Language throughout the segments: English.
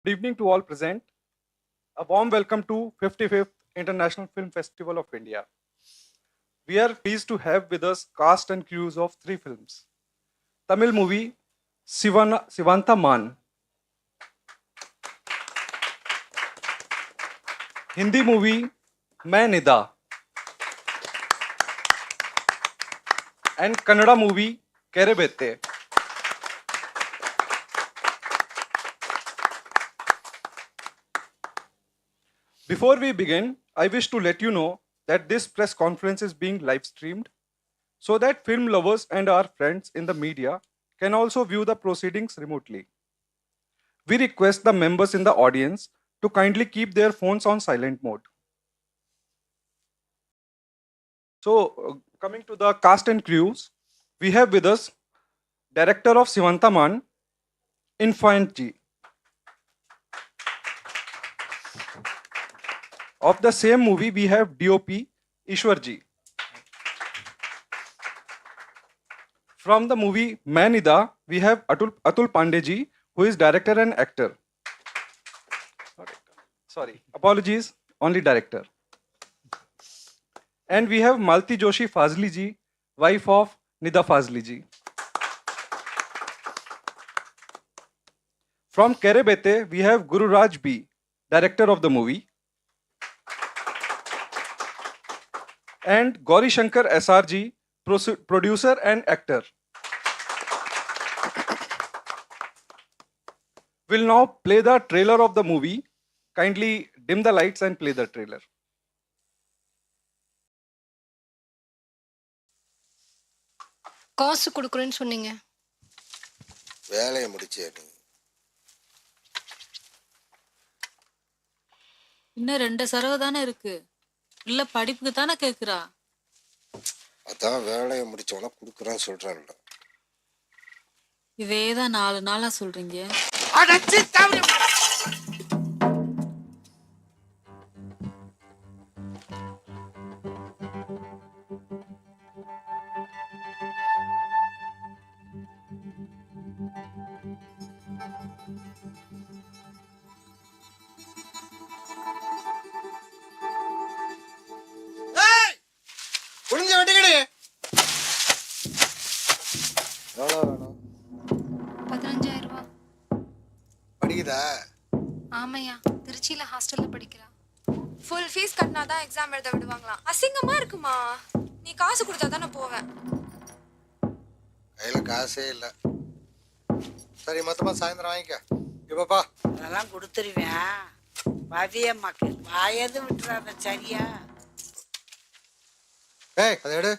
Good evening to all present. A warm welcome to 55th International Film Festival of India. We are pleased to have with us cast and crews of 3 films. Tamil movie Sivantha Mann. Hindi movie Nida and Kannada movie Kerebete. Before we begin, I wish to let you know that this press conference is being live streamed so that film lovers and our friends in the media can also view the proceedings remotely. We request the members in the audience to kindly keep their phones on silent mode. So, coming to the cast and crews, we have with us director of Sivantha Mann, Infant G. Of the same movie, we have DOP Ishwar Ji. From the movie Nida, we have Atul Pandey Ji, who is director and actor. Sorry, apologies, only director. And we have Malti Joshi Fazli Ji, wife of Nida Fazli Ji. From Kerebete, we have Guru Raj B, director of the movie. And Gauri Shankar SRG, producer and actor. We'll now play the trailer of the movie. Kindly dim the lights and play the trailer. காசு கொடுக்குறேன்னு சொன்னீங்க. வேலையை முடிச்சேன். இன்னும் 2 சரவு தானே இருக்கு. இல்ல படிப்புக்கு தானே கேக்குறா. அதான் வேலையை முடிச்சவன குடுக்குறேன்னு சொல்றான்ல. இதேதான் 4 நாளா சொல்றீங்க. அடச்சி தவறி. ஒளிஞ்ச வெட்டிக்கடி. எவ்வளோ வேணும்? 15,000 ரூபாய். படிக்குதா? ஆமையா, திருச்சியில ஹாஸ்டல்ல படிக்கிறா. ஃபுல் ஃபீஸ் கட்டினாதான் எக்ஸாம் எழுத விடுவாங்களாம். அசிங்கமா இருக்குமா? நீ காசு கொடுத்தா தானே போவேன். கையில காசே இல்லை. சரி, மொத்தமா சாயந்தரம் வாங்கிக்க. இப்பப்பா அதெல்லாம் கொடுத்துருவேன். பவியம்மாக்கு வாயது விட்டுறாத, சரியா? ஏய், அதை எடு.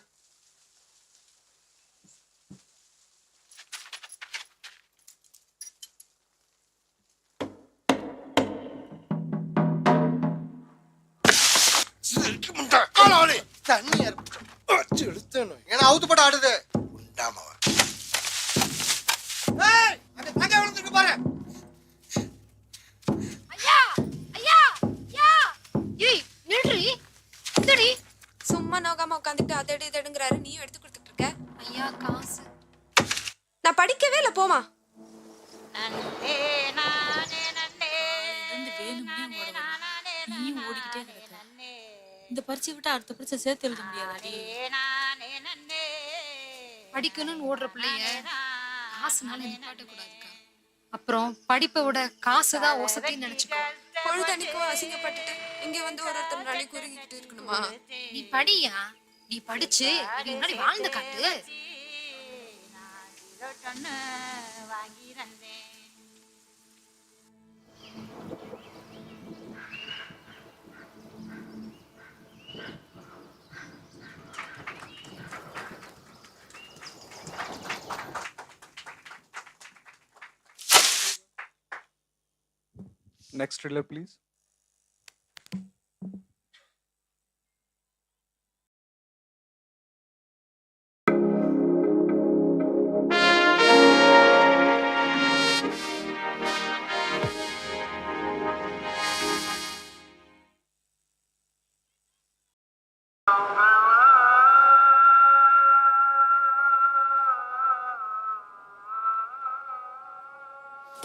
தண்ணி இழுத்தணும். ஏன்னா அவுத்து போட்டு ஆடுது. உண்டாமவ. ஏய், அந்த தங்க விழுந்துருக்கு பாரு. ஐயா ஐயா ஐயா, ஏய் நில்றி. இந்தடி. சும்மா நோகாம உட்காந்துட்டு அதடி இதடுங்கிறாரு, நீயும் எடுத்து கொடுத்துட்டு இருக்க. ஐயா காசு. நான் படிக்கவே இல்லை, போமா. வேணும்னே நீயும் ஓடிக்கிட்டே கிடக்க. இந்த பரீட்சை விட்டு அடுத்த பரீட்சை சேர்த்து எழுத முடியாதாடி? படிக்கணும்னு ஓடுற பிள்ளைய காசுனால நிப்பாட்ட கூடாதுக்கா. அப்புறம் படிப்பை விட காசு தான் ஓசத்தின்னு நினைச்சுக்கோ. பொழுதன்னைக்கும் அசிங்கப்பட்டுட்டு இங்க வந்து ஒருத்தர் நாளை குறுகிக்கிட்டு இருக்கணுமா? நீ படியா, நீ படிச்சு நீ முன்னாடி வாழ்ந்து காட்டு. Next trailer, please.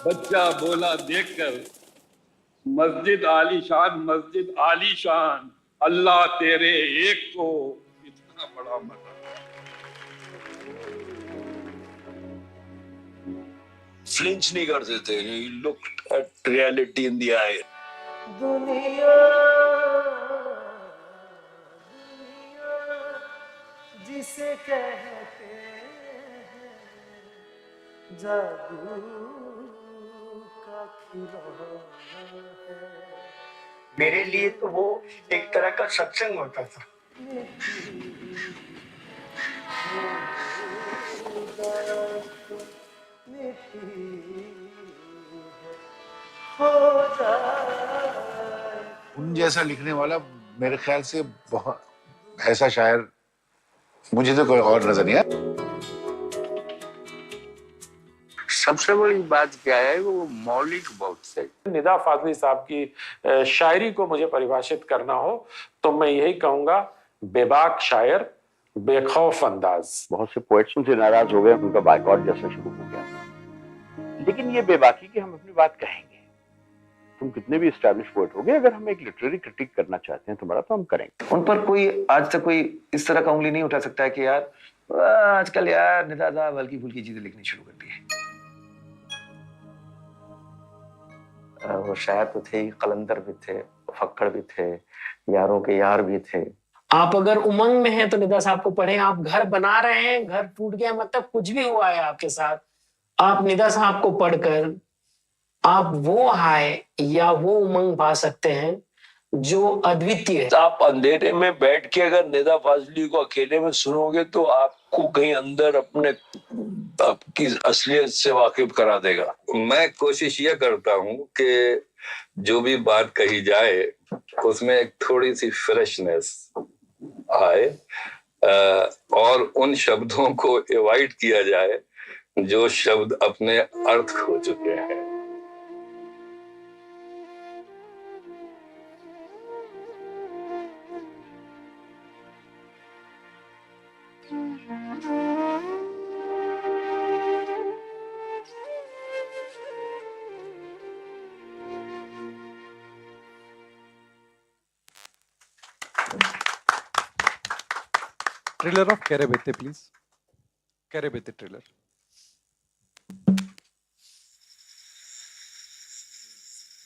बच्चा बोला देखकर मस्जिद आलीशान, मस्जिद आलीशान, अल्लाह तेरे एक को इतना बड़ा मदद। फ्लिंच नहीं करते थे, he looked at reality in the eye. दुनिया जिसे कहते हैं जादू का खिलौना है। मेरे लिए तो वो एक तरह का सत्संग होता था। उन जैसा लिखने वाला मेरे ख्याल से बहुत ऐसा शायर मुझे तो कोई और नजर नहीं आया। सबसे बड़ी बात क्या है, वो मौलिक बहुत से। निदा फाजली साहब की शायरी को मुझे परिभाषित करना हो तो मैं यही कहूंगा, बेबाक शायर, बेखौफ अंदाज। बहुत से पोएट्स उनसे नाराज हो गए, उनका बायकॉट जैसा शुरू हो गया। लेकिन ये बेबाकी की हम अपनी बात कहेंगे। तुम कितने भी एस्टैब्लिश पोएट हो गए, अगर हम एक लिटरेरी क्रिटिक करना चाहते हैं तुम्हारा, तो हम करेंगे। उन पर कोई आज तक कोई इस तरह का उंगली नहीं उठा सकता है कि यार आजकल यार निदा साहब हल्की फुल्की चीजें लिखनी शुरू कर दी है। वो शायर तो थे ही, कलंदर भी थे, फक्कड़ भी थे, यारों के यार भी थे। आप अगर उमंग में हैं तो निदा साहब को पढ़ें। आप घर बना रहे हैं, घर टूट गया, मतलब कुछ भी हुआ है आपके साथ, आप निदा साहब को पढ़कर आप वो हाय या वो उमंग पा सकते हैं जो अद्वितीय है। आप अंधेरे में बैठ के अगर निदा फाजली को अकेले में सुनोगे तो आपको कहीं अंदर अपने आपकी असलियत से वाकिफ करा देगा। मैं कोशिश ये करता हूँ कि जो भी बात कही जाए उसमें एक थोड़ी सी फ्रेशनेस आए और उन शब्दों को अवॉइड किया जाए जो शब्द अपने अर्थ खो चुके हैं। Trailer of Kerebete, please. Kerebete trailer.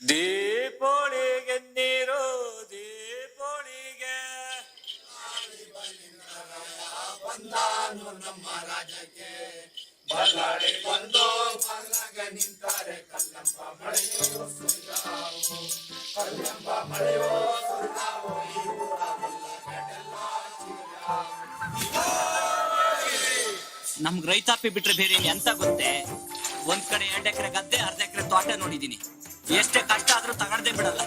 ದೀಪೋಳಿಗೆ ನೀರು ದೀಪೋಳಿಗೆ ಬಂದಾನು ನಮ್ಮ ರಾಜಕ್ಕೆ ಬಲ್ಲಾಡಿ ಬಂದು ಬಲ್ಲಾಗೆ ನಿಂತಾರೆ ಕಲ್ಲಂಬ ಮಳೆಯೋ ಸುರಿದಾವು ಕಲ್ಲಂಬ ಮಳೆಯೋ ಸುರಿದಾವು ಈ ಊರ ಬಲ್ಲಗಡೆಲ್ಲ ಚಿಗುರಾವು. ನಮ್ಗೆ ರೈತಾಪಿ ಬಿಟ್ರೆ ಬೇರೆ ಎಂತ ಗೊತ್ತೇ, ಒಂದ್ ಕಡೆ 2 ಎಕರೆ ಗದ್ದೆ, 1/2 ಎಕರೆ ತೋಟ ನೋಡಿದೀನಿ. ಎಷ್ಟೇ ಕಷ್ಟ ಆದ್ರೂ ತಗಡದೆ ಬಿಡಲ್ಲ.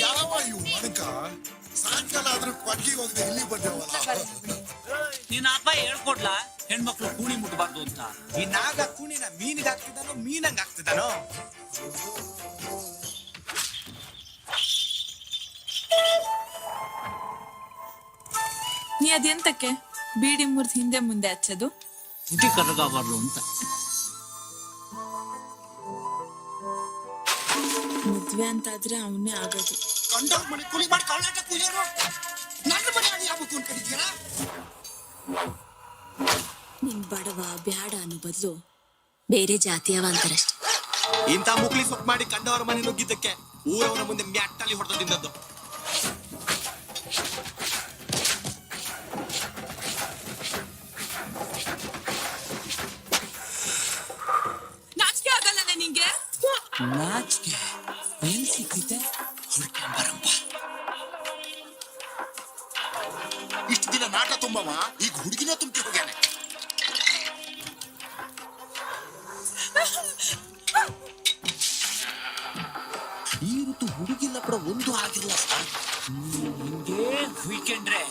ಯಾವ ಇವು ಮಣಕ ಸಾಯಂಕಾಲ ಆದ್ರೂ ಕೊಡ್ಲಿಗೆ ಹೋಗದೆ ಇಲ್ಲಿ ಬಂದೇವಲ್ಲ. ನಿನ್ನ ಅಪ್ಪ ಹೇಳ್ಕೊಡ್ಲಾ ಹೆಣ್ಮಕ್ಳು ಕೂಣಿ ಮುಟ್ಬಾರ್ದು ಅಂತ? ಈ ನಾಗ ಕೂಣಿನ ಮೀನಿಗೆ ಹಾಕ್ತಿದ್ದಾನೋ ಮೀನಂಗ್ ಹಾಕ್ತಿದ್ದಾನೋ? ನೀ ಅದೆಂತಕ್ಕೆ ಬೀಡಿ ಮುರಿದು ಹಿಂದೆ ಮುಂದೆ ಹಚ್ಚೋದು? ತುಟಿ ಕರಗಬಾರ್ದು ಅಂತ. ಮದ್ವೆ ಅಂತಾದ್ರೆ ಅವನೇ ಆಗೋದು. ಕಂಡವ್ರ ಮನೆ ಕುಳಿ ಮಾಡಿ ಕಳ್ಳಾಟ ಕೂಜರು ನನ್ನ ಮನೆ ಆಗಿ ಆಗ್ಬೇಕು ಅನ್ಕೊಂಡಿದ್ದೀರಾ? ನಿನ್ ಬಡವ ಬ್ಯಾಡ ಅನ್ನೋ ಬದಲು ಬೇರೆ ಜಾತಿಯವ ಅಂತಾರಷ್ಟೆ. ಇಂಥ ಮುಕ್ಲಿ ಸೊಪ್ಪು ಮಾಡಿ ಕಂಡವರ ಮನೆ ನುಗ್ಗಿದ್ದಕ್ಕೆ ಊರವರ ಮುಂದೆ ಮ್ಯಾಟ್ಟಲ್ಲಿ ಹೊಡೆದು ತಿನ್ನದ್ದು. ನಾಚಿಕೆ ಆಗಲ್ಲ ನಿಂಗೆ? ನಾಚಿಕೆ ಏನ್ ಸಿಕ್ಕಿತೆ? ಹುಡ್ಕೊಂಬರಂಬ. ಇಷ್ಟು ದಿನ ನಾಟ ತುಂಬವ, ಈಗ ಹುಡುಗಿನ ತುಂಬಿ ಹೋಗ್ಯಾನೆ. ಈ ಋತು ಹುಡುಗಿಲ್ಲ ಕೂಡ ಒಂದು ಆಗಿಲ್ಲ ಸರ್. ನಿಂಗೆ ವೀಕೆಂಡ್ರೆ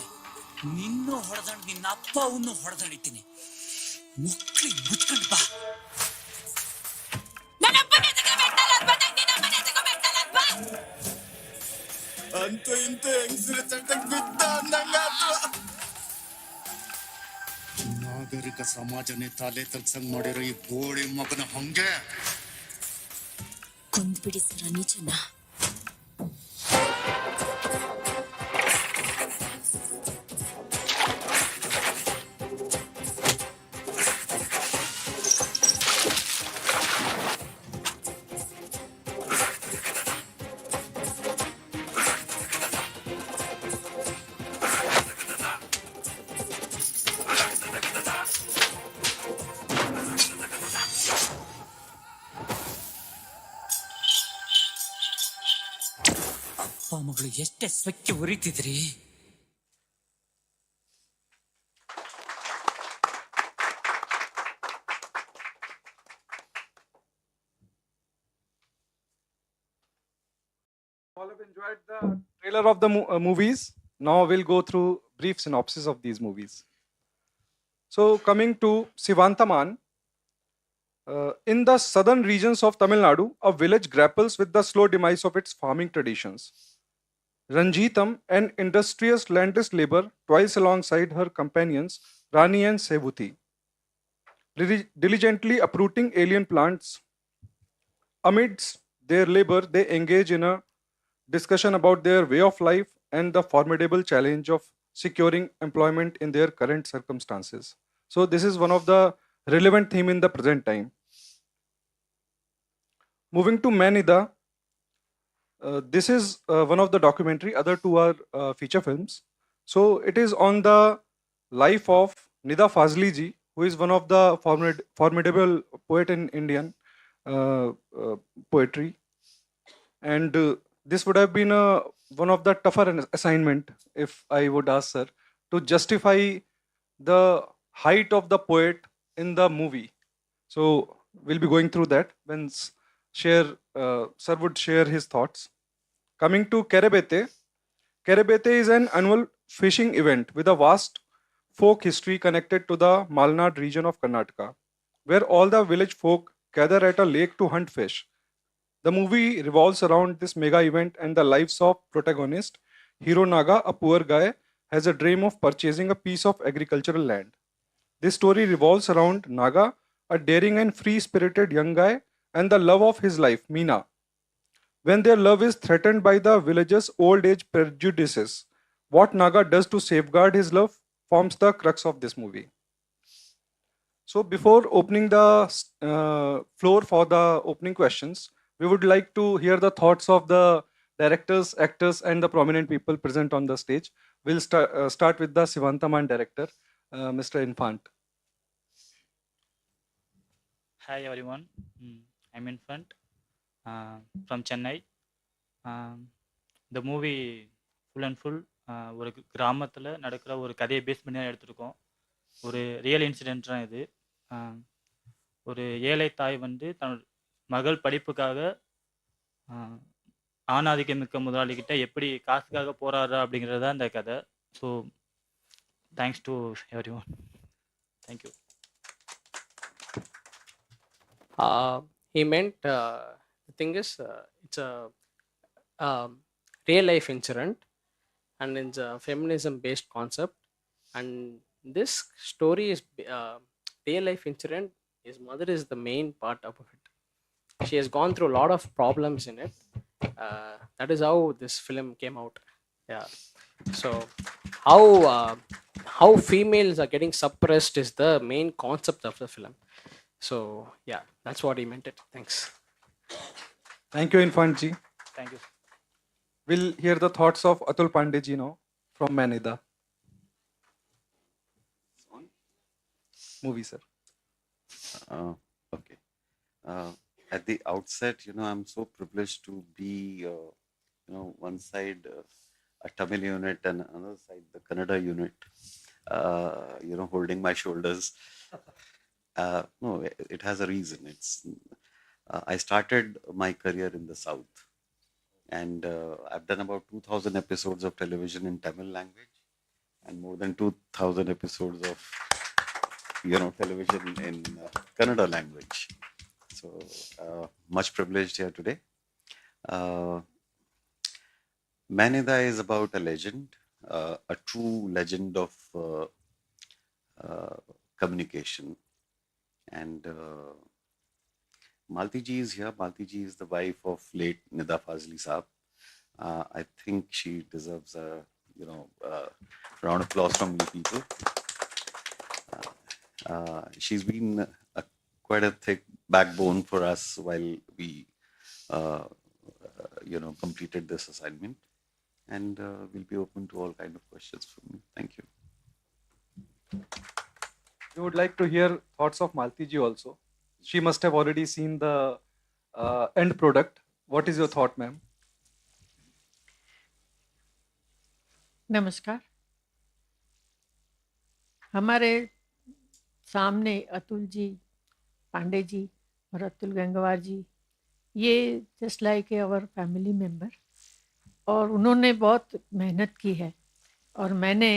ನಿನ್ನೂ ಹೊಡೆದಂಡು ನಿನ್ನ ಅಪ್ಪ ಅವನು ಹೊಡೆದಾಡಿದ್ದೀನಿ. ಮುಕ್ಳಿ ಮುಚ್ಕೊಂಡು ಬಾ. ಅಂತೂ ಇಂತೂ ಹೆಂಗಸರ ಚಟಕ್ ಬಿದ್ದ ಅಂದಂಗಾತು. ನಾಗರಿಕ ಸಮಾಜನೇ ತಲೆ ತಗ್ಸಂಗ್ ಮಾಡಿರೋ ಈ ಗೋಳಿ ಮಗನ ಹಂಗೆ ಕೊಂದ್ಬಿಡಿ ಸರ ನಿಜನಾ? ಅಪ್ಪ ಮಗಳು ಎಷ್ಟೇ ಸ್ವಕ್ಕೆ ಉರಿತಿದ್ರಿ. All have enjoyed the trailer of the movies. Now we'll go through brief synopsis of these movies. So coming to Sivantha Mann, in the southern regions of Tamil Nadu, a village grapples with the slow demise of its farming traditions. Ranjitam, an industrious landless labor, toils alongside her companions Rani and Sevuti, diligently uprooting alien plants. Amidst their labor, they engage in a discussion about their way of life and the formidable challenge of securing employment in their current circumstances. So this is one of the relevant theme in the present time. Moving to Manida, this is one of the documentary, other two are feature films. So it is on the life of Nida Fazli ji, who is one of the formidable poet in Indian poetry. And this would have been one of the tougher assignment, if I would ask sir, to justify the height of the poet in the movie. So we'll be going through that when sir would share his thoughts. Coming to Kerebete, Kerebete is an annual fishing event with a vast folk history connected to the Malnad region of Karnataka, where all the village folk gather at a lake to hunt fish. The movie revolves around this mega event and the lives of protagonist Hiro Naga, a poor guy, has a dream of purchasing a piece of agricultural land. This story revolves around Naga, a daring and free-spirited young guy, and the love of his life, Meena. When their love is threatened by the villagers' old age prejudices, what Naga does to safeguard his love forms the crux of this movie. So before opening the floor for the opening questions, we would like to hear the thoughts of the directors, actors, and the prominent people present on the stage. We'll start with the Sivantha Mann director, Mr. Infant. Hi everyone, I'm Infant from Chennai. The movie full and full ஒரு கிராமத்தில் நடக்கிற ஒரு கதையை base பண்ணி தான் எடுத்திருக்கோம். ஒரு real incident தான் இது. ஒரு ஏழை தாய் வந்து தன் மகள் படிப்புக்காக ஆணாதிக்கம் மிக்க முதலாளிகிட்ட எப்படி காசுக்காக போராடுறா அப்படிங்கிறது தான் இந்த கதை. So thanks to every one. Thank you. He meant the thing is it's a real life incident and it's a feminism based concept, and this story is real life incident. His mother is the main part of it. She has gone through a lot of problems in it. That is how this film came out. Yeah. So how females are getting suppressed is the main concept of the film. So yeah, that's what he meant it. Thanks. Thank you, Infant ji. Thank you. We'll hear the thoughts of Atul Pandey ji now from Manida. Movie, sir. Okay. At the outset, I'm so privileged to be, one side a Tamil unit and another side the Kannada unit, holding my shoulders. No, it has a reason. I started my career in the South, and I've done about 2,000 episodes of television in Tamil language, and more than 2,000 episodes of, television in Kannada language. So much privileged here today. Manida is about a legend, a true legend of communication. And Malti ji is here. Malti ji is the wife of late Nida Fazli Saab. I think she deserves a round of applause from you people. She's been quite a thick backbone for us while we completed this assignment, and we'll be open to all kind of questions from you. Thank you. We would like to hear thoughts of Malti ji also. She must have already seen the end product. What is your thought, ma'am? नमस्कार। हमारे सामने अतुल जी, पांडे जी और अतुल गंगवार जी, ये just like our family member, और उन्होंने बहुत मेहनत की है और मैंने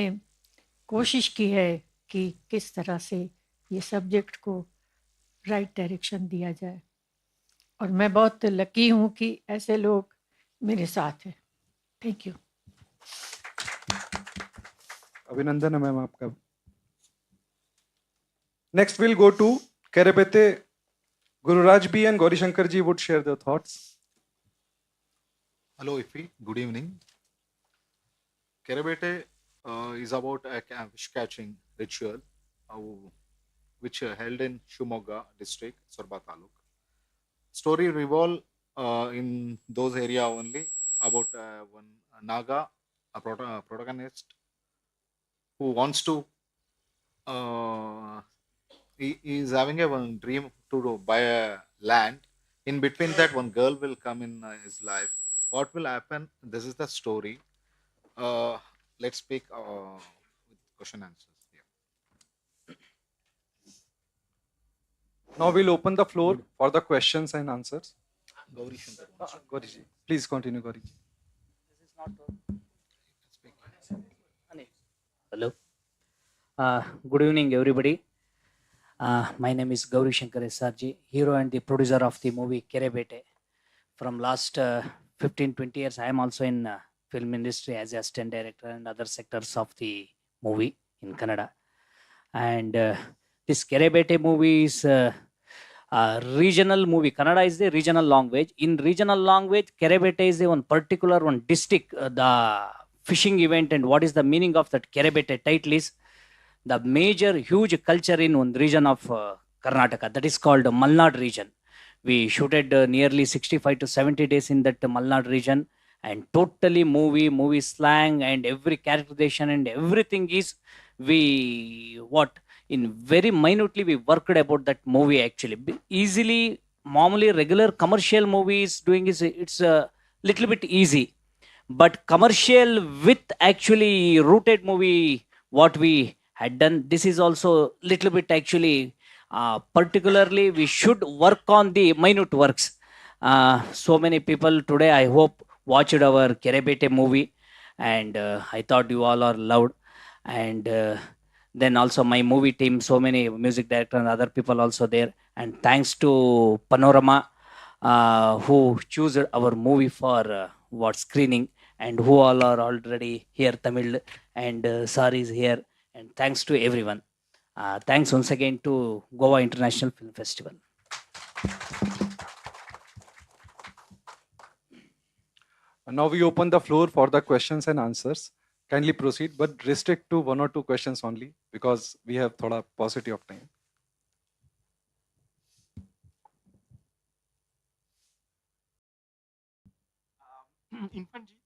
कोशिश की है कि किस तरह से ये सब्जेक्ट को राइट डायरेक्शन दिया जाए, और मैं बहुत लकी हूँ कि ऐसे लोग मेरे साथ हैं। Thank you. अभिनंदन है मैम आपका। Next we'll go to Kerebete. Gururaj B and Gauri Shankar ji would share their thoughts. Hello IFFI, good evening. Kerebete is about a fish catching ritual which held in Shumoga district, Sorba Taluk. Story revolve in those area only about one Naga, a protagonist who wants to he is having a one dream to buy a land. In between that, one girl will come in his life. What will happen? This is the story. Let's speak with question answers. Now we'll open the floor for the questions and answers. Gauri Shankar. Gauri ji, please continue, Gauri ji. Hello. Good evening, everybody. My name is Gauri Shankar SRG, hero and the producer of the movie Kerebete. From last 15-20 years, I am also in film industry as assistant director and other sectors of the movie in Kannada. And this Kerebete movie is a regional movie. Kannada is the regional language. In regional language, Kerebete is the one particular one district, the fishing event, and what is the meaning of that Kerebete title is the major huge culture in one region of Karnataka, that is called Malnad region. We shooted nearly 65 to 70 days in that Malnad region, and totally movie slang and every characterization and everything is in very minutely we worked about that movie actually. Easily, normally regular commercial movies doing is it's a little bit easy, but commercial with actually rooted movie what we had done, this is also little bit actually particularly we should work on the minute works. So many people today I hope watched our Kerebete movie, and I thought you all are loved, and then also my movie team, so many music director and other people also there, and thanks to Panorama who choose our movie for what screening, and who all are already here, Tamil, and Sari is here, and thanks to everyone. Thanks once again to Goa International Film Festival. Now we open the floor for the questions and answers. Kindly proceed, but restrict to 1 or 2 questions only because we have thoda paucity of time. Infant ji,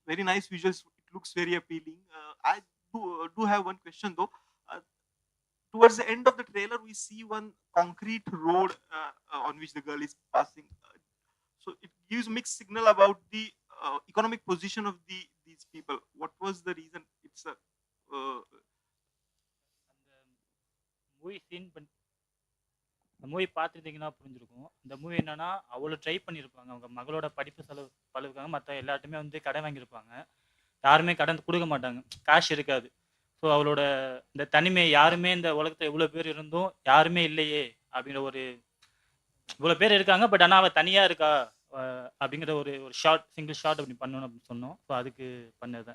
very nice visuals. It looks very appealing. I do have one question though. Towards the end of the trailer, we see one concrete road on which the girl is passing. So it gives mixed signal about the economic position of these people. What was the reason? It's a movie scene பண்ணி இந்த movie பார்த்துருந்தீங்கன்னா புரிஞ்சிருக்கும். இந்த movie என்னன்னா அவ்வளோ try பண்ணியிருப்பாங்க. அவங்க மகளோட படிப்பு செலவுக்காக மற்ற எல்லாருமே வந்து கடன் வாங்கியிருப்பாங்க. யாருமே கடன் கொடுக்க மாட்டாங்க, காசு இருக்காது. ஸோ அவளோட இந்த தனிமை, யாருமே இந்த உலகத்தில் இவ்வளோ பேர் இருந்தும் யாருமே இல்லையே அப்படிங்கிற ஒரு, இவ்வளோ பேர் இருக்காங்க பட் ஆனால் அவள் தனியாக இருக்கா அப்படிங்கிற ஒரு ஷார்ட், சிங்கிள் ஷார்ட் அப்படி பண்ணணும் அப்படின்னு சொன்னோம். ஸோ அதுக்கு பண்ணது.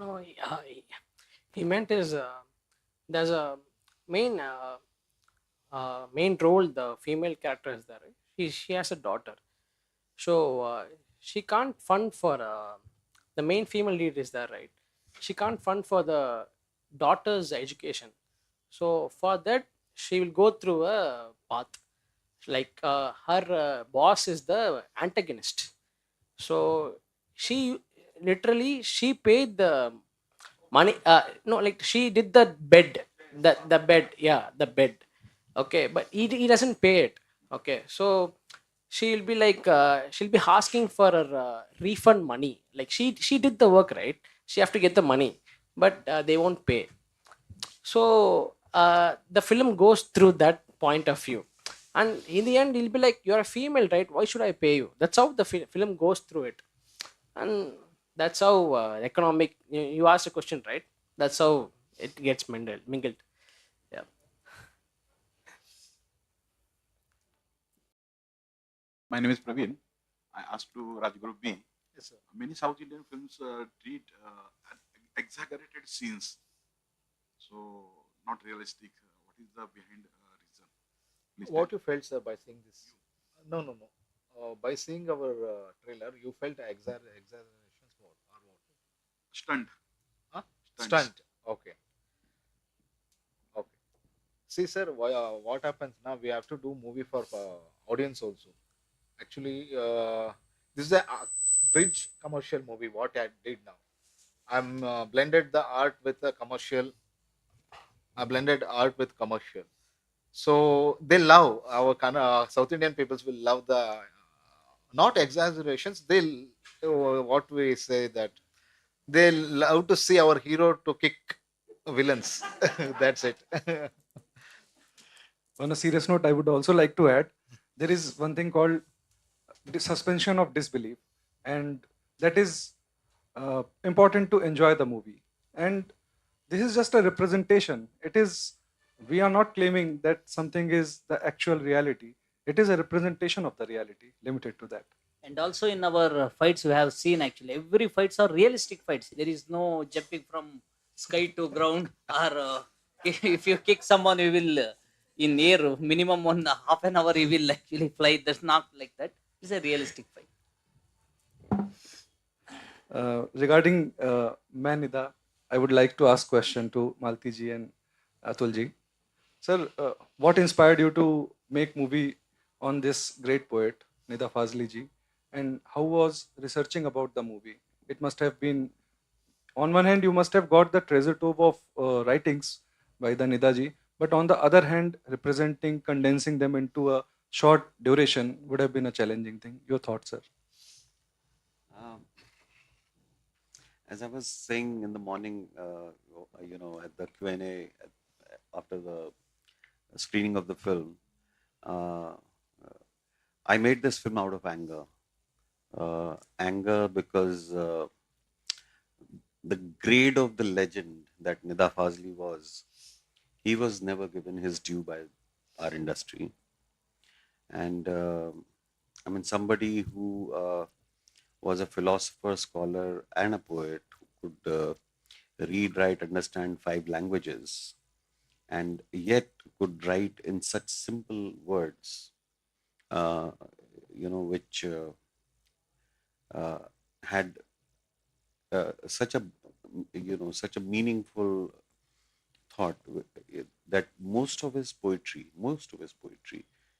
No, he meant is there's a main role, the female character is there. Right? She has a daughter, so she can't fund for the main female lead is there, right? She can't fund for the daughter's education, so for that she will go through a path. Like her boss is the antagonist, so she literally she paid the money. No, like she did the bed, the bed, yeah, the bed. Okay, but he doesn't pay it. Okay, so she'll be like she'll be asking for her refund money. Like she did the work, right? She have to get the money, but they won't pay. So the film goes through that point of view, and in the end he'll be like, you're a female, right? Why should I pay you? That's how the film goes through it. And that's how economic, you asked a question, right? That's how it gets mingled. Yeah. My name is Praveen. I asked to Rajguru B. Yes, sir. Many South Indian films treat exaggerated scenes, so not realistic. What is the behind reason? Please What you felt, sir, by seeing this? No, no, no. By seeing our trailer, you felt exaggerations more or what? Stunt. Huh? Stunts. Stunt. Okay. Okay. See, sir, what happens now? We have to do movie for audience also. Actually, this is a bridge commercial movie. What I did now, I'm blended the art with the commercial. I blended art with commercial. So they love our kind of South Indian peoples will love the not exaggerations. They'll what we say that they love to see our hero to kick villains. That's it. On a serious note, I would also like to add there is one thing called the suspension of disbelief, and that is important to enjoy the movie. And this is just a representation. It is, we are not claiming that something is the actual reality. It is a representation of the reality, limited to that. And also in our fights, you have seen actually every fights are realistic fights. There is no jumping from sky to ground, or if you kick someone, you will in air minimum 1/2 an hour he will actually fly. That's not like that. It's a realistic fight. Regarding Manida, I would like to ask question to Malti ji and Atul ji. Sir, what inspired you to make movie on this great poet, Nida Fazli ji? And how was researching about the movie? It must have been, on one hand, you must have got the treasure trove of writings by the Nida ji, but on the other hand, representing, condensing them into a short duration would have been a challenging thing. Your thoughts, sir? As I was saying in the morning, at the Q&A after the screening of the film, I made this film out of anger. Anger because the grade of the legend that Nida Fazli was, he was never given his due by our industry. And I mean, somebody who was a philosopher, scholar, and a poet who could read, write, understand 5 languages, and yet could write in such simple words, which had such a meaningful thought, that most of his poetry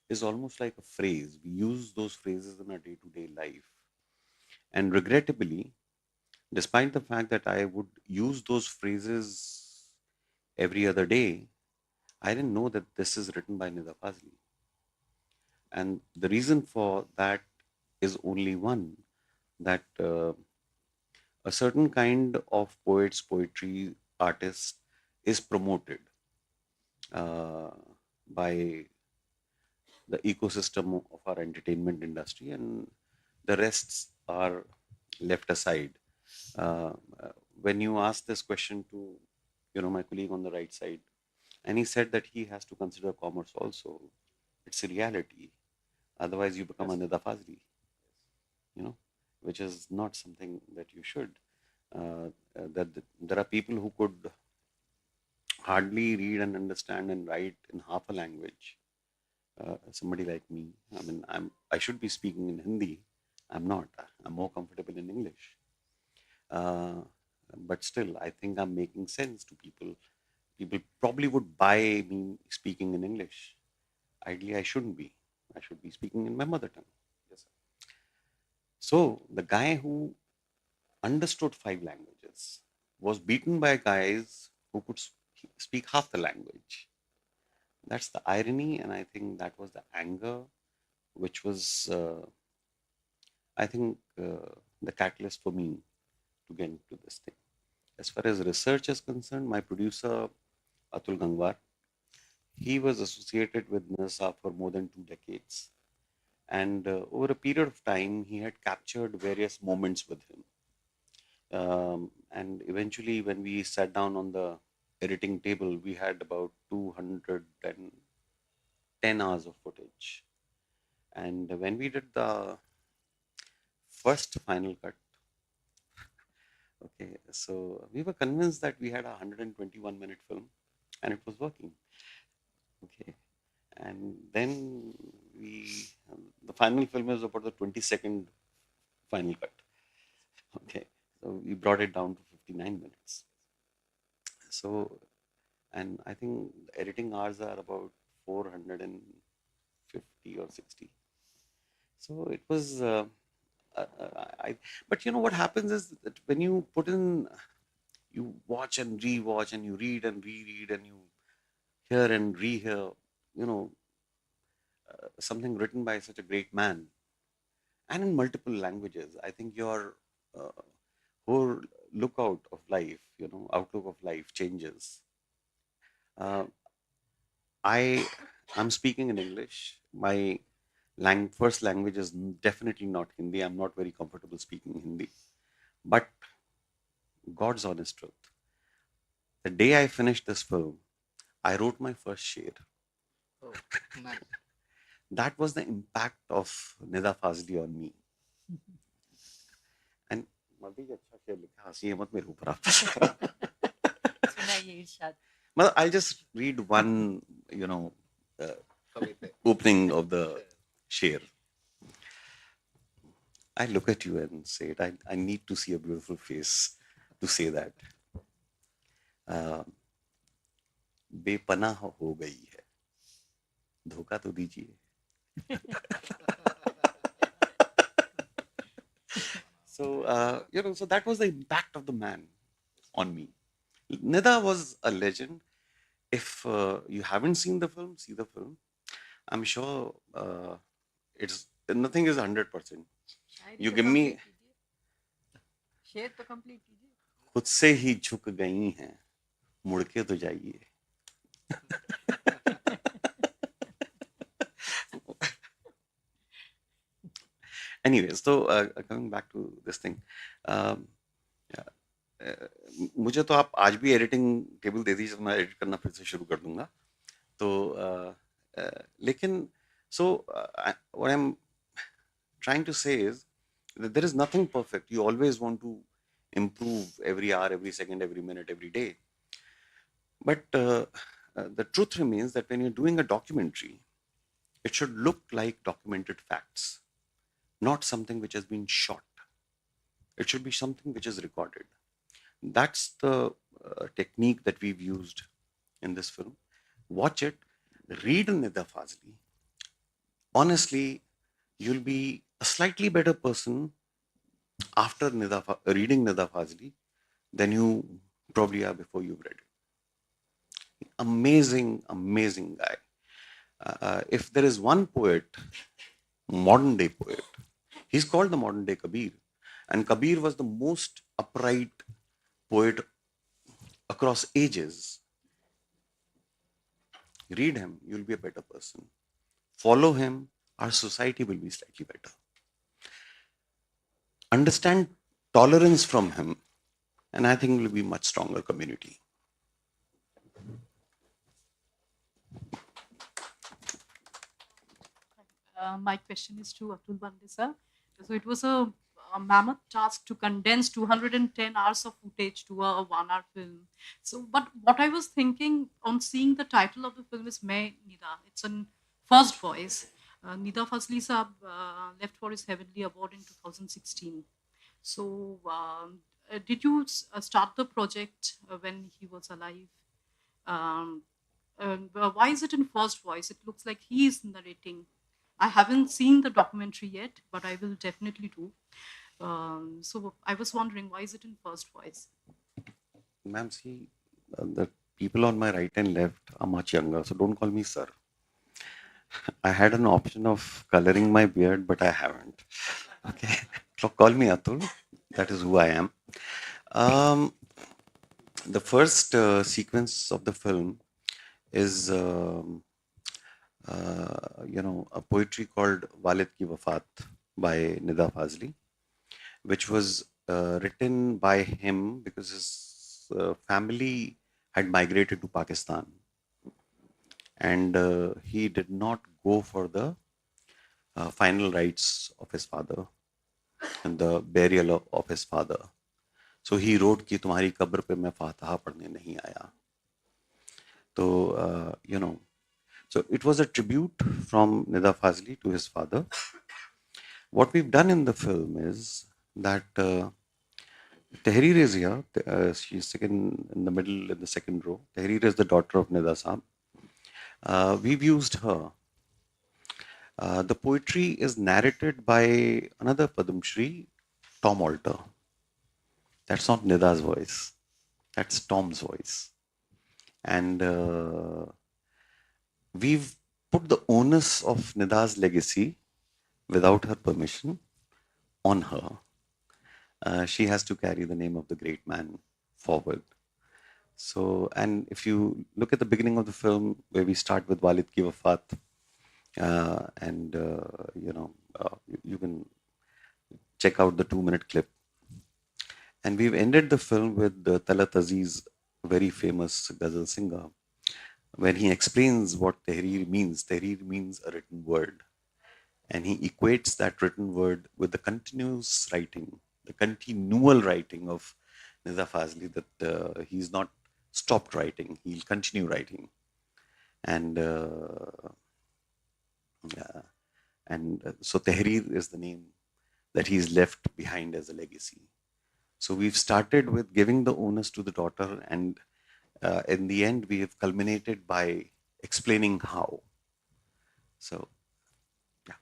is almost like a phrase. We use those phrases in our day-to-day life. And regrettably, despite the fact that I would use those phrases every other day, I didn't know that this is written by Nida Fazli. And the reason for that is only one, that a certain kind of poets, poetry, artist is promoted by the ecosystem of our entertainment industry, and the rests are left aside. When you ask this question to, my colleague on the right side, and he said that he has to consider commerce also, it's a reality. Otherwise, you become a Nida Fazli, which is not something that you should. That there are people who could hardly read and understand and write in half a language. Somebody like me, I mean, I should be speaking in Hindi. I'm not. I'm more comfortable in English. But still, I think I'm making sense to people. People probably would buy me speaking in English. Ideally, I shouldn't be. I should be speaking in my mother tongue. Yes, sir. So the guy who understood 5 languages was beaten by guys who could speak half the language. That's the irony, and I think that was the anger, which was, I think, the catalyst for me to get into this thing. As far as research is concerned, my producer, Atul Gangwar, he was associated with NASA for more than 2 decades. And over a period of time, he had captured various moments with him. And eventually, when we sat down on the editing table, we had about 210 hours of footage. And when we did the first final cut, okay, so we were convinced that we had a 121-minute film and it was working. Okay. And then the final film is about the 22nd final cut. Okay. So we brought it down to 59 minutes. So, and I think the editing hours are about 450 or 60. So it was, but you know what happens is that when you put in, you watch and re-watch and you read and reread and you hear and rehear, you know, something written by such a great man and in multiple languages, I think your whole lookout of life, you know, outlook of life changes. I'm speaking in English. My first language is definitely not Hindi. I'm not very comfortable speaking Hindi. But God's honest truth, the day I finished this film, I wrote my first share. Oh, nice. That was the impact of Nida Fazli on me. And I'll just read one, you know, opening of the share. I look at you and say it. I need to see a beautiful face to say that. बेपनाह हो गई है, धोखा तो दीजिए. So, you know, so that was the impact of the man on me. Nida was a legend. If you haven't seen the film, see the film. I'm sure it's nothing is 100%. You give me. शेर तो complete कीजिए. खुद से ही झुक गई हैं, मुड़ के तो जाइए. Anyways, so coming back to this thing, मुझे तो आप आज भी एडिटिंग टेबल दे दीजिए, मैं एडिट करना फिर से शुरू कर दूंगा. तो लेकिन so what I'm trying to say is that there is nothing perfect. You always want to improve every hour, every second, every minute, every day. But the truth remains that when you're doing a documentary, it should look like documented facts, not something which has been shot. It should be something which is recorded. That's the technique that we've used in this film. Watch it, read Nida Fazli. Honestly, you'll be a slightly better person after reading Nida Fazli than you probably are before you've read it. Amazing, amazing guy. If there is one poet, modern day poet, he's called the modern day Kabir. And Kabir was the most upright poet across ages. Read him, you'll be a better person. Follow him, our society will be slightly better. Understand tolerance from him, and I think we'll be a much stronger community. My question is to Atul Bande sir. So it was a a mammoth task to condense 210 hours of footage to a 1 hour film. So, but what I was thinking on seeing the title of the film is Main Nida. It's in first voice. Nida Fazli Saab left for his heavenly abode in 2016. So, did you start the project when he was alive? Why is it in first voice? It looks like he is narrating. I haven't seen the documentary yet, but I will definitely do. So I was wondering, why is it in first voice? Ma'am, see, the people on my right and left are much younger, so don't call me sir. I had an option of coloring my beard, but I haven't. Okay, so call me Atul. That is who I am. The first sequence of the film is, a poetry called Walid Ki Wafat by Nida Fazli, which was written by him because his family had migrated to Pakistan, and he did not go for the final rites of his father and the burial of his father. So he wrote कि तुम्हारी कब्र पे मैं फातहा पढ़ने नहीं आया. So so it was a tribute from Nida Fazli to his father. What we've done in the film is that Tehreer is here. She's second in the middle, in the second row. Tehreer is the daughter of Nida Saab. We've used her. The poetry is narrated by another Padam Shri, Tom Alter. That's not Nida's voice. That's Tom's voice. And we've put the onus of Nida's legacy without her permission on her. She has to carry the name of the great man forward. So, and if you look at the beginning of the film, where we start with Walid Ki Wafat, you can check out the 2-minute clip. And we've ended the film with Talat Aziz, very famous ghazal singer, when he explains what Tehreer means. Tehreer means a written word. And he equates that written word with the continuous writing, the continual writing of Nida Fazli, that he's not stopped writing, he'll continue writing. And so Tehreer is the name that he's left behind as a legacy. So we've started with giving the onus to the daughter, and in the end, we have culminated by explaining how. So, yeah.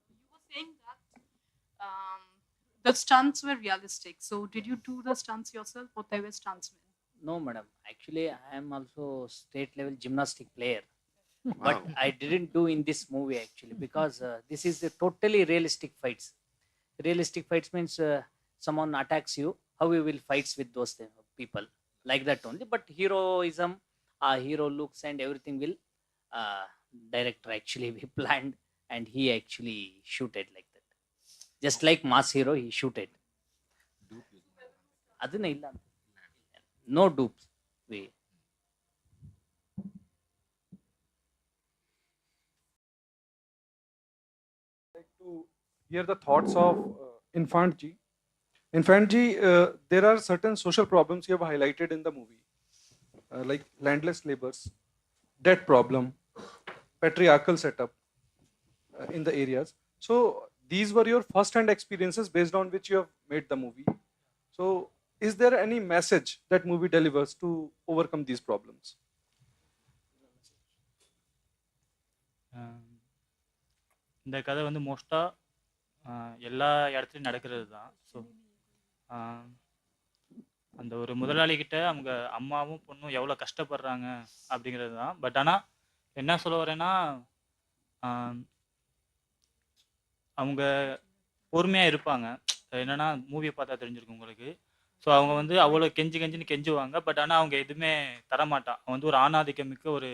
You were saying that the stunts were realistic. So did you do the stunts yourself, or they were stuntsmen? No, madam. Actually, I am also state level gymnastic player. Wow. But I didn't do in this movie actually, because this is the totally realistic fights. Realistic fights means someone attacks you, how you will fights with those people, like that only. But heroism, hero looks and everything will director actually we planned, and he actually shoot it like that. Just like mass hero, he shoot it. Aduna illa. No dupes. We To hear the thoughts of Infant Ji. Infant Ji, there are certain social problems you have highlighted in the movie, like landless laborers, debt problem, patriarchal setup in the areas. So these were your first-hand experiences based on which you have made the movie. So is there any message that movie delivers to overcome these problems? இந்த கதை வந்து மோஸ்ட்டாக எல்லா இடத்துலையும் நடக்கிறது தான். So அந்த ஒரு முதலாளிகிட்ட அவங்க அம்மாவும் பொண்ணும் எவ்வளோ கஷ்டப்படுறாங்க அப்படிங்கிறது தான். பட் ஆனால் என்ன சொல்ல வரேன்னா, அவங்க பொறுமையாக இருப்பாங்க. என்னென்னா மூவியை பார்த்தா தெரிஞ்சிருக்கும் உங்களுக்கு. ஸோ அவங்க வந்து அவ்வளோ கெஞ்சின்னு கெஞ்சுவாங்க. பட் ஆனால் அவங்க எதுவுமே தரமாட்டான். அவன் வந்து ஒரு ஆணாதிக்கம் மிக்க ஒரு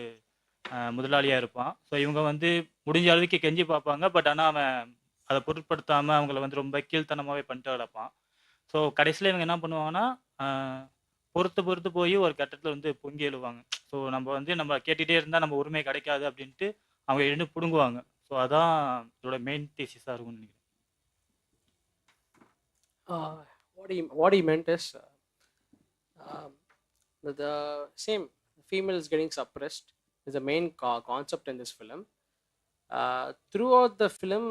முதலாளியாக இருப்பான். ஸோ இவங்க வந்து முடிஞ்ச அளவுக்கு கெஞ்சி பார்ப்பாங்க. பட் ஆனால் அவன் அதை பொருட்படுத்தாமல் அவங்கள வந்து ரொம்ப கீழ்த்தனமாகவே பண்ணிட்டு கிடப்பான். ஸோ கடைசியில் இவங்க என்ன பண்ணுவாங்கன்னா, பொறுத்து பொறுத்து போய் ஒரு கட்டத்தில் வந்து பொங்கி எழுவாங்க. ஸோ நம்ம வந்து நம்ம கேட்டுகிட்டே இருந்தால் நம்ம உரிமை கிடைக்காது அப்படின்ட்டு அவங்க எழுந்து பிடுங்குவாங்க. ஸோ அதான் இதோட மெயின் தேசிஸாக இருக்கும்னு நினைக்கிறேன். What he meant is the same female is getting suppressed is the main concept in this film. Throughout the film,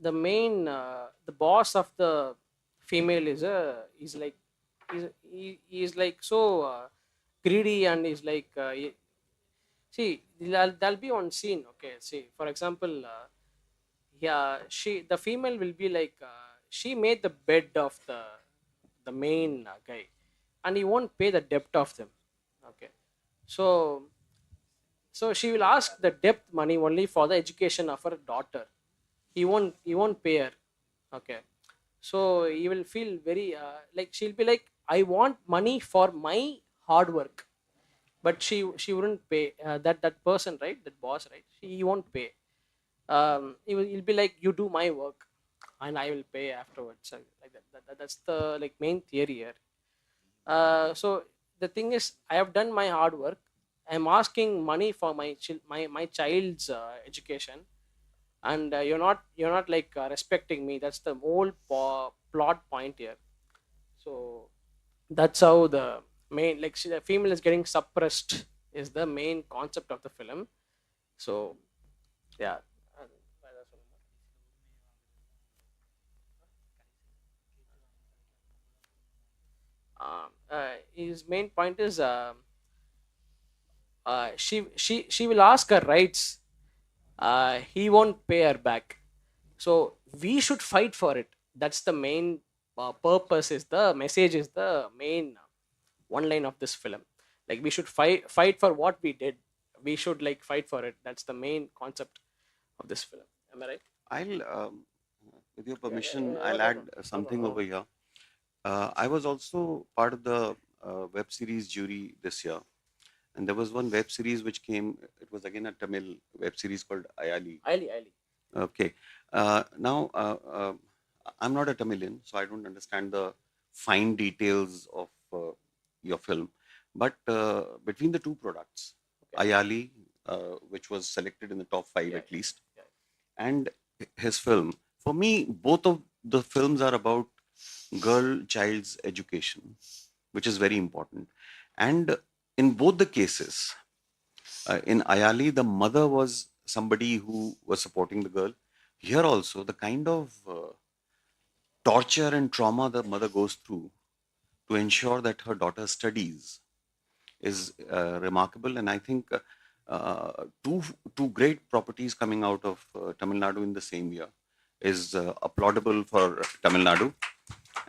the main the boss of the female is like he is like so greedy, and is like see, there'll be one scene. Okay, see, for example, yeah, the female will be like she made the bed of the main guy, and he won't pay the debt of them. Okay, so she will ask the debt money only for the education of her daughter. He won't pay her. Okay, so he will feel very like she'll be like, I want money for my hard work, but she wouldn't pay that person, right, that boss, right, he won't pay. He'll be like, you do my work and I will pay afterwards. So, like that's the like main theory here. So the thing is, I have done my hard work. I'm asking money for my child's education, and you're not like respecting me. That's the whole plot point here. So that's how the main, like, the female is getting suppressed is the main concept of the film. So yeah. His main point is she will ask her rights. He won't pay her back. So we should fight for it. That's the main purpose. Is the message is the main one line of this film. Like, we should fight for what we did. We should like fight for it. That's the main concept of this film. Am I right? I'll, with your permission, I'll add something over here. I was also part of the web series jury this year, and there was one web series which came. It was again a Tamil web series called Ayali. Ayali. Okay. Now, I'm not a Tamilian, so I don't understand the fine details of your film. But between the two products, Ayali, which was selected in the top 5 at least, and his film, for me, both of the films are about child's education, which is very important. And in both the cases, in Ayali, the mother was somebody who was supporting the girl. Here also, the kind of torture and trauma the mother goes through to ensure that her daughter studies is remarkable. And I think two great properties coming out of Tamil Nadu in the same year is applaudable for Tamil Nadu.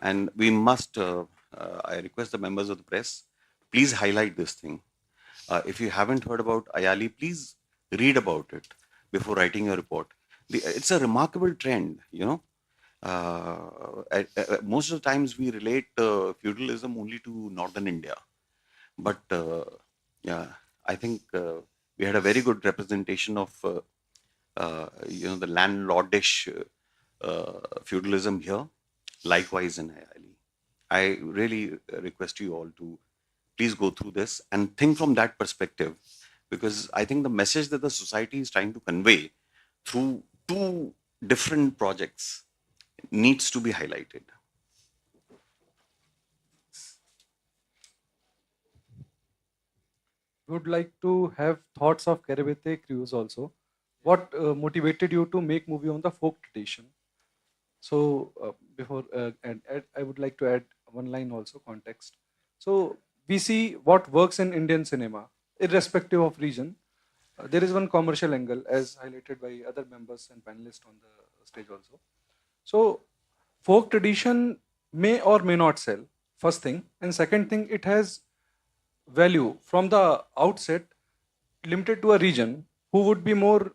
And we must, I request the members of the press, please highlight this thing. If you haven't heard about Ayali, please read about it before writing a report. It's a remarkable trend, you know. Most of the times we relate feudalism only to northern India. But yeah, I think we had a very good representation of, you know, the landlordish feudalism here. Likewise in Ayali. I really request you all to please go through this and think from that perspective, because I think the message that the society is trying to convey through two different projects needs to be highlighted. Would like to have thoughts of Kerebete crews also. What motivated you to make movie on the folk tradition? So before I would like to add one line also, context. So we see what works in Indian cinema, irrespective of region. There is one commercial angle, as highlighted by other members and panelists on the stage also. So folk tradition may or may not sell, first thing. And second thing, it has value from the outset, limited to a region who would be more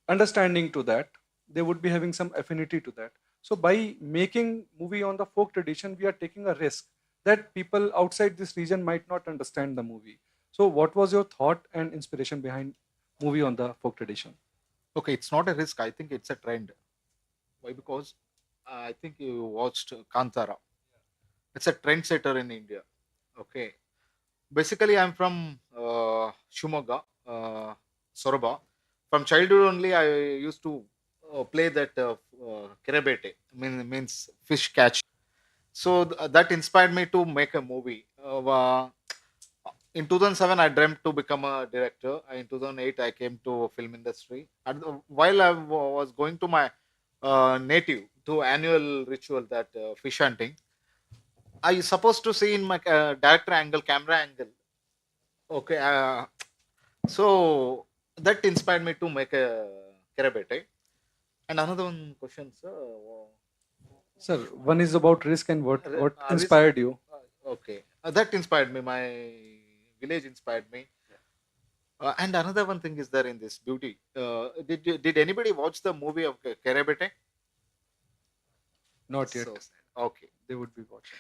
understanding to that. They would be having some affinity to that. So by making movie on the folk tradition, we are taking a risk that people outside this region might not understand the movie. So what was your thought and inspiration behind movie on the folk tradition? Okay, it's not a risk. I think it's a trend. Why? Because I think you watched Kantara. It's a trendsetter in India. Okay. Basically, I'm from Shumoga, Sorba. From childhood only, I used to play that Kerebete, means fish catch. So that inspired me to make a movie. In 2007, I dreamt to become a director. In 2008, I came to film industry. And while I was going to my native to annual ritual, that fish hunting, I supposed to see in my director angle, camera angle. Okay, so that inspired me to make a Kerebete. And another one question, sir. Sir, one is about risk and what Risk. inspired you. Okay, that inspired me. My village inspired me. And another one thing is there in this beauty. Did anybody watch the movie of Kerebete? Not yet. So sad. Okay. They would be watching.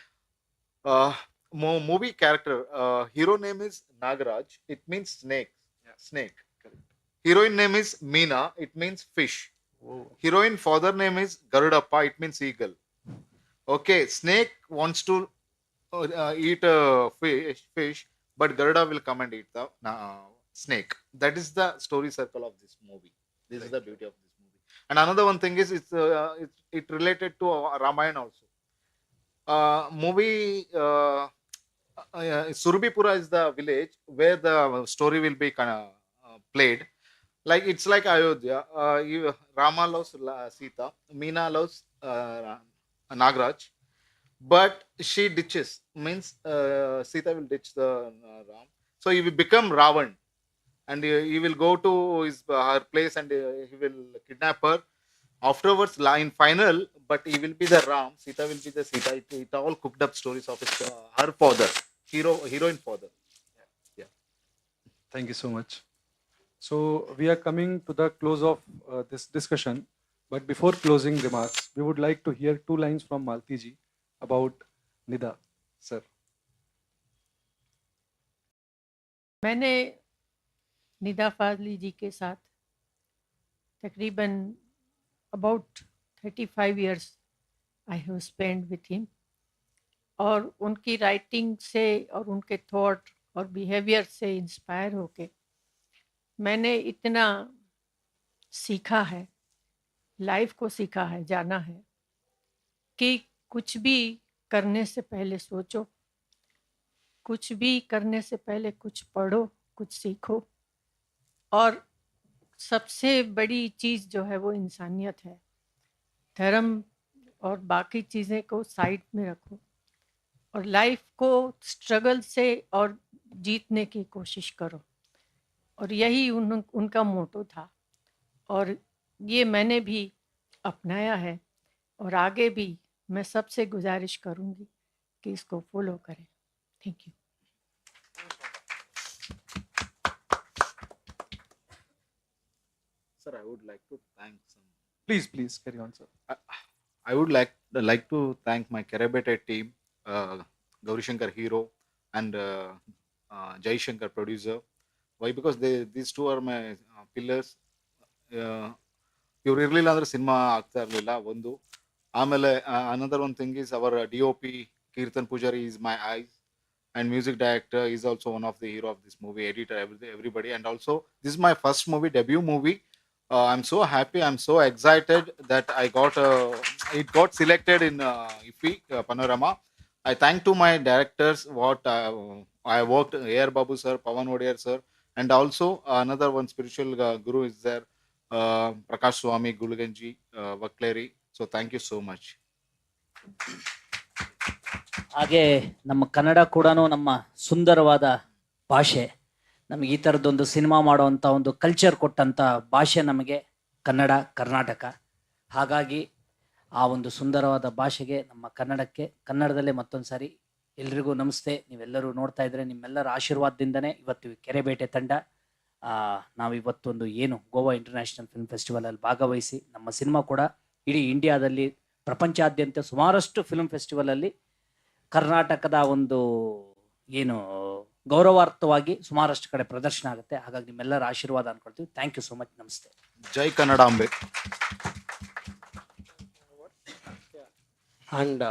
Movie character. Hero name is Nagaraj. It means snake. Snake. Correct. Heroine name is Meena. It means fish. Whoa. Heroine father name is Garudappa. It means eagle. Okay. Snake wants to eat a fish, but Garuda will come and eat the snake. That is the story circle of this movie. This is the beauty of this movie. And another one thing is it related to Ramayana also. Movie Surbipura is the village where the story will be played. Like it's like Ayodhya. Rama loves Sita, Meena loves Nagraj, but she ditches, means Sita will ditch the Ram. So he will become Ravan, and he will go to her place, and he will kidnap her. Afterwards, in final, but he will be the Ram, Sita will be the Sita. It all cooked up stories of his, her father, heroine father. Yeah. Thank you so much. So we are coming to the close of this discussion. But before closing remarks, we would like to hear 2 lines from Malti ji about Nida, sir. मैंने निदा फाजली जी के साथ तकरीबन about 35 years I have spend with him, और उनकी writing से और उनके thought और बिहेवियर से इंस्पायर होके मैंने इतना सीखा है, लाइफ को सीखा है, जाना है कि कुछ भी करने से पहले सोचो, कुछ भी करने से पहले कुछ पढ़ो, कुछ सीखो, और सबसे बड़ी चीज़ जो है वो इंसानियत है। धर्म और बाकी चीज़ें को साइड में रखो और लाइफ को स्ट्रगल से और जीतने की कोशिश करो, और यही उनका मोटो था, और ये मैंने भी अपनाया है, और आगे भी मैं सबसे गुजारिश करूँगी कि इसको फॉलो करें। Thank you. Sir, I would like to thank some. Please carry on, sir. I would like to thank my Kerebete team, Gauri Shankar hero and Jai Shankar producer. Why? Because these two are my pillars. ಇವ್ರು ಇರಲಿಲ್ಲ ಅಂದ್ರೆ cinema ಆಗ್ತಾ ಇರಲಿಲ್ಲ ಒಂದು. ಆಮೇಲೆ another one thing is our DOP Kirtan Pujari is my eyes, and music director is also one of the hero of this movie, editor, everybody. And also this is my first movie, debut movie. I'm so happy, I'm so excited that I got it got selected in IFFI Panorama. I thank to my directors what I worked, A.R. Babu sir, Pawan Odier sir, and also another one spiritual guru is there, Prakash Swami Guluganji Vakleri. So thank you so much. ಹಾಗೆ ನಮ್ಮ ಕನ್ನಡ ಕೂಡ ನಮ್ಮ ಸುಂದರವಾದ ಭಾಷೆ, ನಮಗೆ ಈ ಥರದ್ದೊಂದು cinema ಮಾಡುವಂಥ ಒಂದು ಕಲ್ಚರ್ ಕೊಟ್ಟಂಥ ಭಾಷೆ ನಮಗೆ ಕನ್ನಡ, ಕರ್ನಾಟಕ. ಹಾಗಾಗಿ ಆ ಒಂದು ಸುಂದರವಾದ ಭಾಷೆಗೆ, ನಮ್ಮ ಕನ್ನಡಕ್ಕೆ, ಕನ್ನಡದಲ್ಲೇ ಮತ್ತೊಂದು ಸಾರಿ ಎಲ್ರಿಗೂ ನಮಸ್ತೆ. ನೀವೆಲ್ಲರೂ ನೋಡ್ತಾ ಇದ್ರೆ ನಿಮ್ಮೆಲ್ಲರ ಆಶೀರ್ವಾದದಿಂದನೇ ಇವತ್ತು ಕೆರೆಬೇಟೆ ತಂಡ ನಾವು ಇವತ್ತೊಂದು ಏನು ಗೋವಾ ಇಂಟರ್ನ್ಯಾಷನಲ್ ಫಿಲ್ಮ್ ಫೆಸ್ಟಿವಲಲ್ಲಿ ಭಾಗವಹಿಸಿ ನಮ್ಮ ಸಿನಿಮಾ ಕೂಡ ಇಡೀ ಇಂಡಿಯಾದಲ್ಲಿ ಪ್ರಪಂಚಾದ್ಯಂತ ಸುಮಾರಷ್ಟು ಫಿಲ್ಮ್ ಫೆಸ್ಟಿವಲಲ್ಲಿ ಕರ್ನಾಟಕದ ಒಂದು ಏನು ಗೌರವಾರ್ಥವಾಗಿ ಸುಮಾರಷ್ಟು ಕಡೆ ಪ್ರದರ್ಶನ ಆಗುತ್ತೆ. ಹಾಗಾಗಿ ನಿಮ್ಮೆಲ್ಲರ ಆಶೀರ್ವಾದ ಅನ್ಕೊಳ್ತೀವಿ. Thank you so much. ನಮಸ್ತೆ. ಜೈ ಕನ್ನಡಾಂಬೆ. And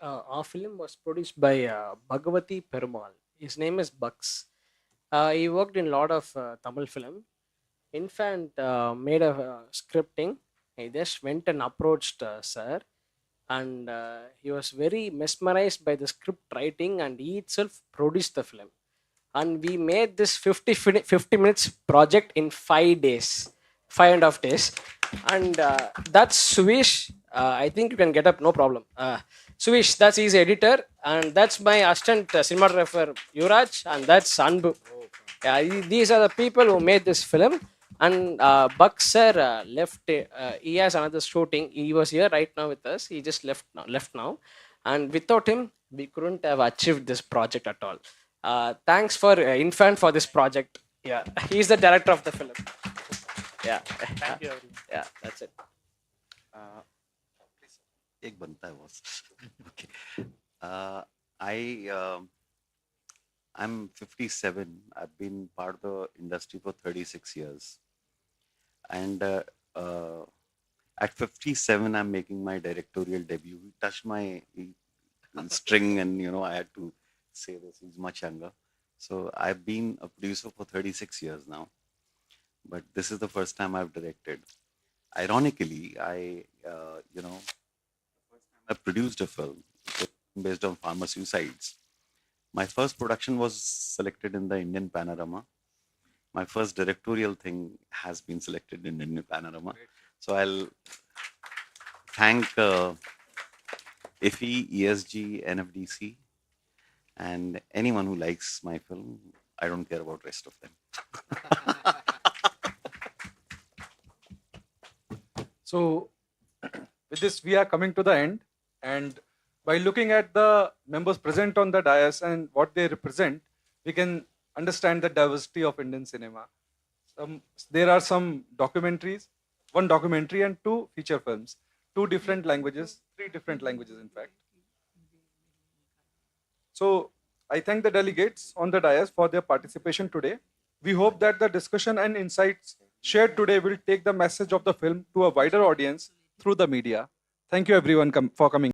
Our film was produced by Bhagavati Perumal. His name is Bucks. He worked in a lot of Tamil film. Infant made a scripting. He just went and approached sir, and he was very mesmerized by the script writing, and he itself produced the film. And we made this 50 minutes project in 5 days, 5.5 days. And that's Suvish. I think you can get up, no problem. Suvish, that's his editor, and that's my assistant cinematographer Yuraj, and that's Anbu. These are the people who made this film. And Buck sir left. He has another shooting. He was here right now with us. He just left now. And without him, we couldn't have achieved this project at all. Thanks for Infant for this project. Yeah, he's the director of the film. Yeah. Thank you, everyone. Yeah, that's it. एक बनता है boss. Okay. I'm 57. I've been part of the industry for 36 years. And at 57, I'm making my directorial debut. He touched my string and, I had to say this. He's much younger. So I've been a producer for 36 years now. But this is the first time I've directed. Ironically, I produced a film based on farmer suicides. My first production was selected in the Indian Panorama. My first directorial thing has been selected in Indian Panorama. So I'll thank IFFI, ESG, NFDC, and anyone who likes my film. I don't care about rest of them. So with this, we are coming to the end. And by looking at the members present on the dais and what they represent, we can understand the diversity of Indian cinema. There are some documentaries, 1 documentary and 2 feature films, 2 different languages, 3 different languages in fact. So I thank the delegates on the dais for their participation today. We hope that the discussion and insights shared today will take the message of the film to a wider audience through the media. Thank you everyone for coming.